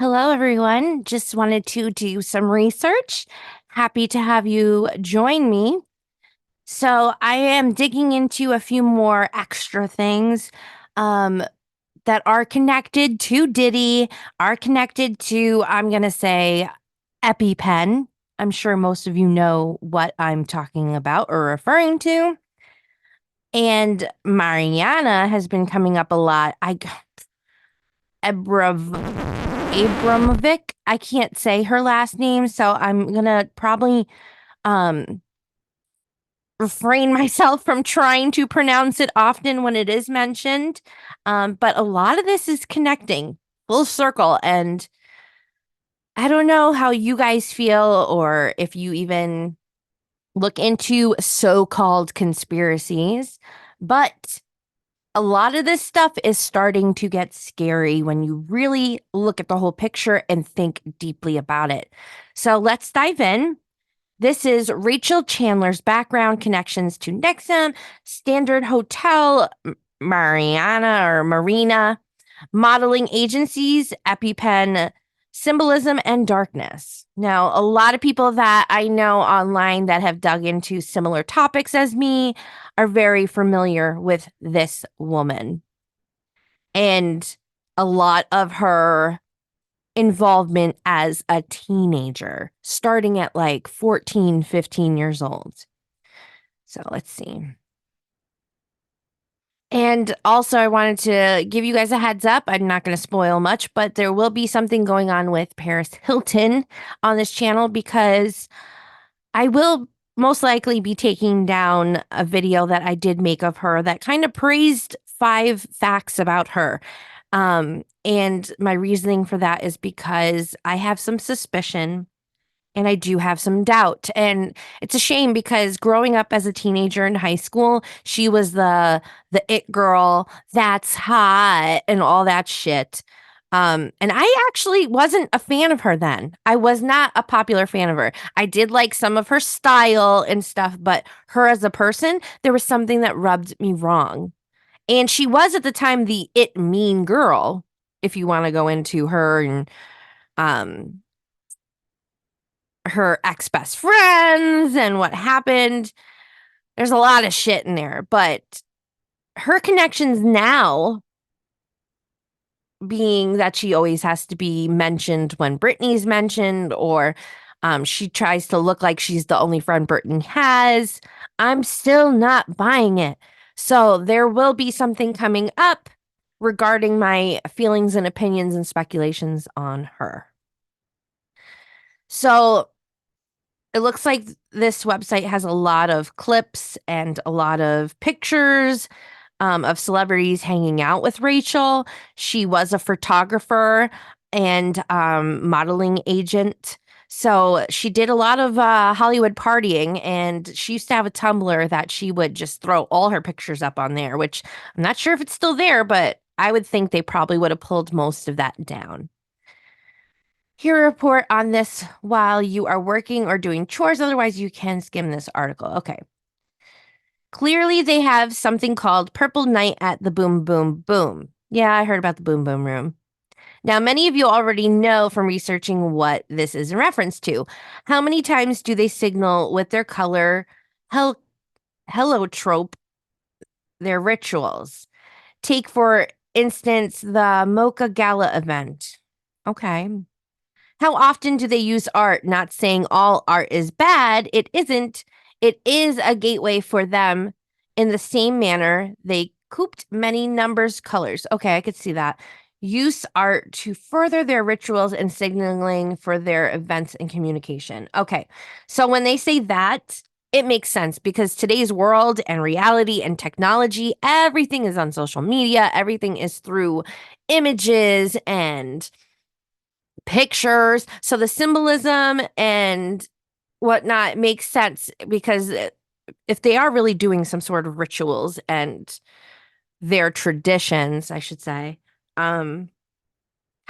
Hello, everyone. Just wanted to do some research. Happy to have you join me. So, I am digging into a few more extra things um, that are connected to Diddy, are connected to, I'm going to say, EpiPen. I'm sure most of you know what I'm talking about or referring to. And Mariana has been coming up a lot. Abramovic. I can't say her last name, so I'm gonna probably um refrain myself from trying to pronounce it often when it is mentioned. But a lot of this is connecting full circle, and I don't know how you guys feel or if you even look into so-called conspiracies, but a lot of this stuff is starting to get scary when you really look at the whole picture and think deeply about it. So let's dive in. This is Rachael Chandler's background connections to Nixon, Standard Hotel, Marina, modeling agencies, EpiPen, Symbolism, and Darkness. Now, a lot of people that I know online that have dug into similar topics as me are very familiar with this woman and a lot of her involvement as a teenager, starting at like 14, 15 years old. So let's see. And also, I wanted to give you guys a heads up. I'm not going to spoil much, but there will be something going on with Paris Hilton on this channel because I will most likely be taking down a video that I did make of her that kind of praised 5 facts about her. And my reasoning for that is because I have some suspicion and I do have some doubt. And it's a shame because growing up as a teenager in high school, she was the it girl, that's hot and all that shit. And I actually wasn't a fan of her then. I was not a popular fan of her. I did like some of her style and stuff, but her as a person, there was something that rubbed me wrong. And she was at the time the it mean girl, if you want to go into her and um her ex best friends and what happened. There's a lot of shit in there, but her connections now being that she always has to be mentioned when Britney's mentioned, or she tries to look like she's the only friend Britney has. I'm still not buying it. So there will be something coming up regarding my feelings and opinions and speculations on her. So it looks like this website has a lot of clips and a lot of pictures of celebrities hanging out with Rachael. She was a photographer and modeling agent. So she did a lot of Hollywood partying, and she used to have a Tumblr that she would just throw all her pictures up on there, which I'm not sure if it's still there, but I would think they probably would have pulled most of that down. Hear a report on this while you are working or doing chores. Otherwise, you can skim this article. Okay. Clearly, they have something called Purple Night at the Boom Boom Boom. Yeah, I heard about the Boom Boom Room. Now, many of you already know from researching what this is in reference to. How many times do they signal with their color hel- heliotrope their rituals? Take, for instance, the Mocha Gala event. Okay. How often do they use art? Not saying all art is bad. It isn't. It is a gateway for them in the same manner they cooped many numbers colors. Okay, I could see that. Use art to further their rituals and signaling for their events and communication. Okay, so when they say that, it makes sense because today's world and reality and technology, everything is on social media, everything is through images and pictures. So the symbolism and whatnot makes sense because if they are really doing some sort of rituals and their traditions, I should say, how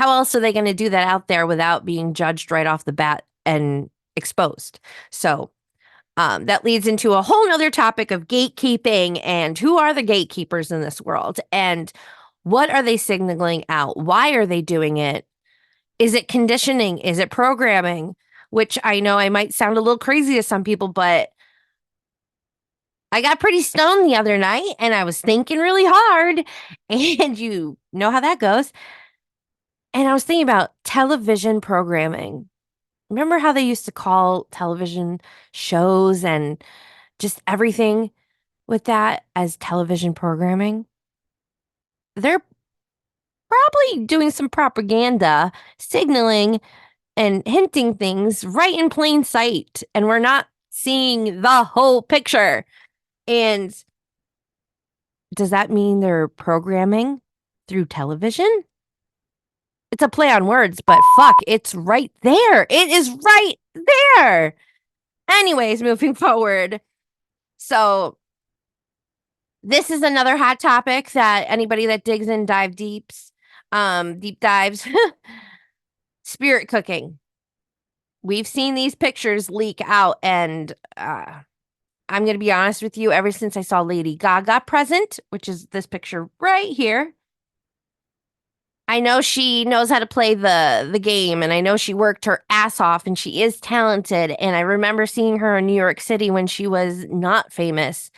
else are they going to do that out there without being judged right off the bat and exposed? So that leads into a whole nother topic of gatekeeping and who are the gatekeepers in this world and what are they signaling out? Why are they doing it? Is it conditioning? Is it programming? Which I know I might sound a little crazy to some people, but I got pretty stoned the other night and I was thinking really hard. And you know how that goes. And I was thinking about television programming. Remember how they used to call television shows and just everything with that as television programming? They're probably doing some propaganda, signaling and hinting things right in plain sight. And we're not seeing the whole picture. And does that mean they're programming through television? It's a play on words, but fuck, it's right there. It is right there. Anyways, moving forward. So, this is another hot topic that anybody that digs in deep dives, spirit cooking. We've seen these pictures leak out, and I'm going to be honest with you, ever since I saw Lady Gaga present, which is this picture right here, I know she knows how to play the game, and I know she worked her ass off, and she is talented. And I remember seeing her in New York City when she was not famous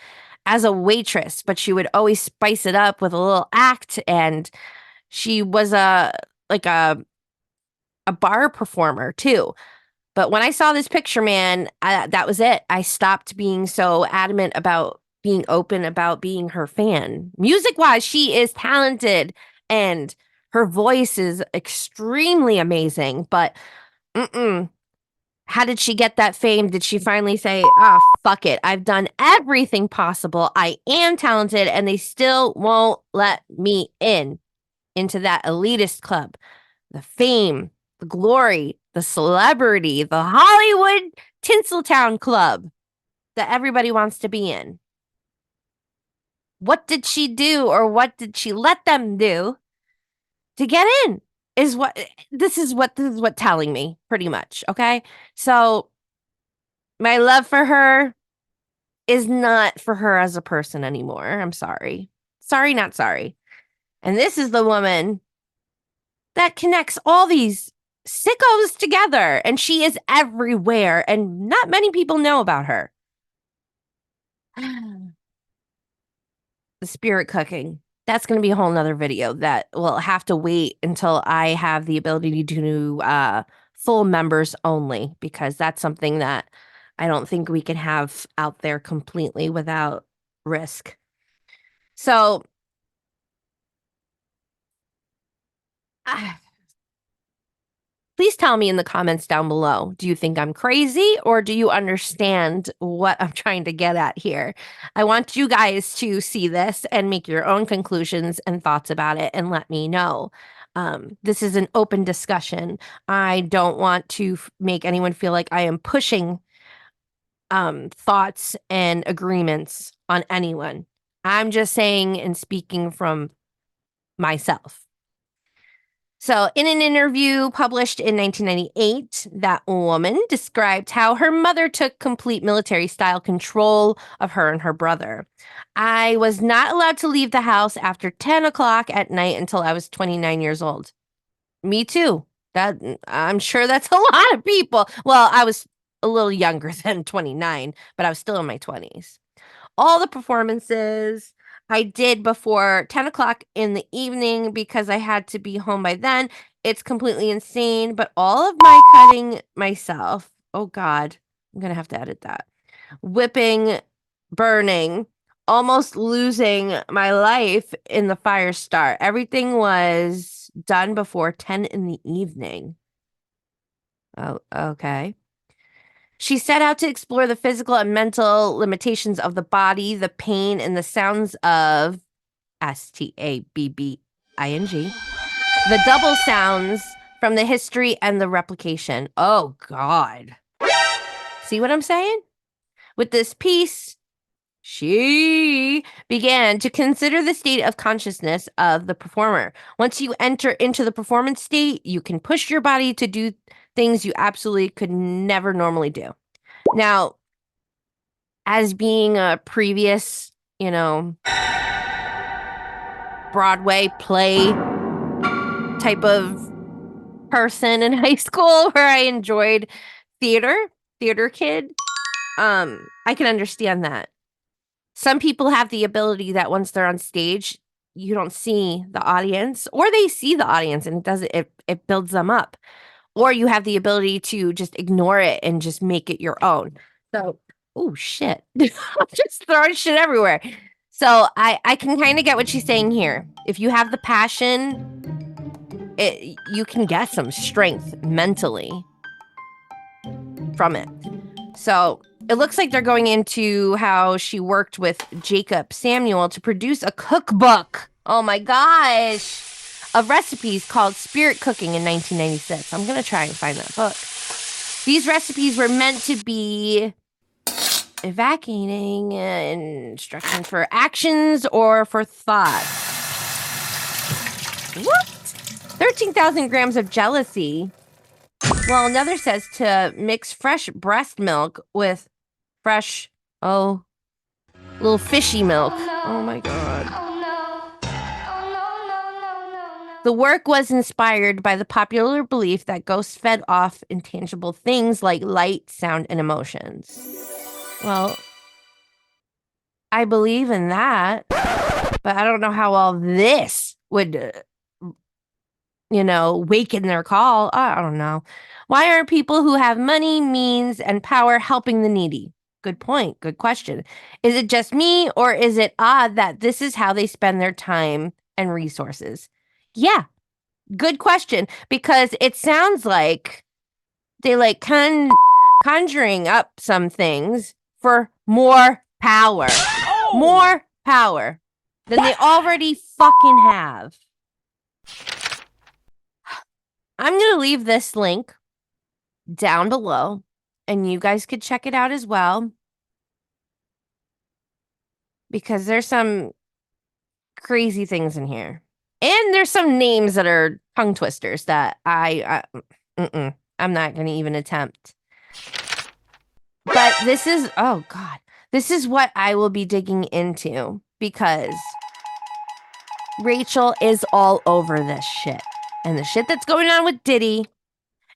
as a waitress, but she would always spice it up with a little act. And she was like a bar performer too. But when I saw this picture, man, that was it. I stopped being so adamant about being open about being her fan. Music wise, she is talented and her voice is extremely amazing. But how did she get that fame? Did she finally say, ah, fuck it. I've done everything possible. I am talented, and they still won't let me into that elitist club, the fame, the glory, the celebrity, the Hollywood Tinseltown Club that everybody wants to be in. What did she do, or what did she let them do to get in? This is what telling me, pretty much. Okay. So my love for her is not for her as a person anymore. I'm sorry. Sorry, not sorry. And this is the woman that connects all these sickos together, and she is everywhere, and not many people know about her. The spirit cooking. That's going to be a whole nother video that will have to wait until I have the ability to do full members only, because that's something that I don't think we can have out there completely without risk. So, please tell me in the comments down below. Do you think I'm crazy, or do you understand what I'm trying to get at here? I want you guys to see this and make your own conclusions and thoughts about it and let me know. This is an open discussion. I don't want to make anyone feel like I am pushing thoughts and agreements on anyone. I'm just saying and speaking from myself. So, in an interview published in 1998, that woman described how her mother took complete military style control of her and her brother. I was not allowed to leave the house after 10 o'clock at night until I was 29 years old. Me too. I'm sure that's a lot of people. Well, I was a little younger than 29, but I was still in my 20s. All the performances I did before 10 o'clock in the evening because I had to be home by then. It's completely insane, but all of my cutting myself, oh God, I'm going to have to edit that. Whipping, burning, almost losing my life in the fire start. Everything was done before 10 in the evening. Oh, okay. She set out to explore the physical and mental limitations of the body, the pain, and the sounds of stabbing, the double sounds from the history and the replication. Oh, God. See what I'm saying? With this piece, she began to consider the state of consciousness of the performer. Once you enter into the performance state, you can push your body to do things you absolutely could never normally do. Now, as being a previous, Broadway play type of person in high school where I enjoyed theater kid. I can understand that. Some people have the ability that once they're on stage, you don't see the audience, or they see the audience and it builds them up. Or you have the ability to just ignore it and just make it your own. So, oh shit. I'm just throwing shit everywhere. So I can kind of get what she's saying here. If you have the passion, you can get some strength mentally from it. So it looks like they're going into how she worked with Jacob Samuel to produce a cookbook. Oh my gosh. Of recipes called Spirit Cooking in 1996. I'm going to try and find that book. These recipes were meant to be evocating instruction for actions or for thoughts. What? 13,000 grams of jealousy. Well, another says to mix fresh breast milk with fresh, little fishy milk. Oh my God. The work was inspired by the popular belief that ghosts fed off intangible things like light, sound, and emotions. Well, I believe in that, but I don't know how all this would, waken their call. I don't know. Why aren't people who have money, means, and power helping the needy? Good point. Good question. Is it just me, or is it odd that this is how they spend their time and resources? Yeah, good question, because it sounds like they like conjuring up some things for more power. More power than they already fucking have. I'm going to leave this link down below, and you guys could check it out as well, because there's some crazy things in here. And there's some names that are tongue twisters that I'm not going to even attempt. But this is, oh God, this is what I will be digging into, because Rachael is all over this shit. And the shit that's going on with Diddy,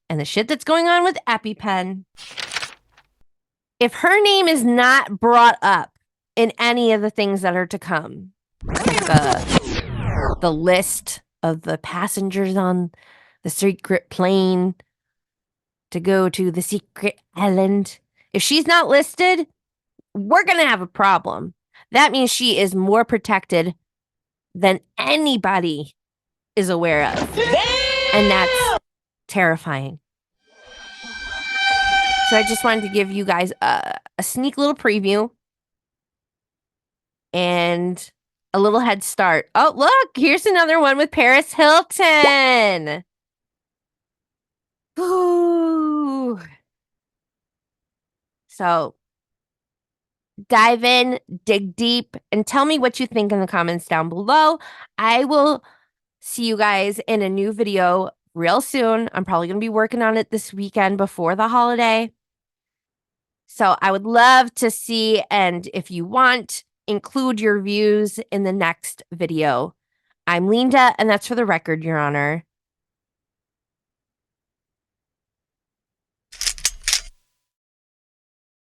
and the shit that's going on with EpiPen. If her name is not brought up in any of the things that are to come, the list of the passengers on the secret plane to go to the secret island, if she's not listed, we're going to have a problem. That means she is more protected than anybody is aware of. And that's terrifying. So I just wanted to give you guys a sneak little preview and a little head start. Oh, look, here's another one with Paris Hilton. Ooh. So dive in, dig deep, and tell me what you think in the comments down below. I will see you guys in a new video real soon. I'm probably going to be working on it this weekend before the holiday. So I would love to see, and if you want, include your views in the next video. I'm Leenda, and that's for the record, Your Honor.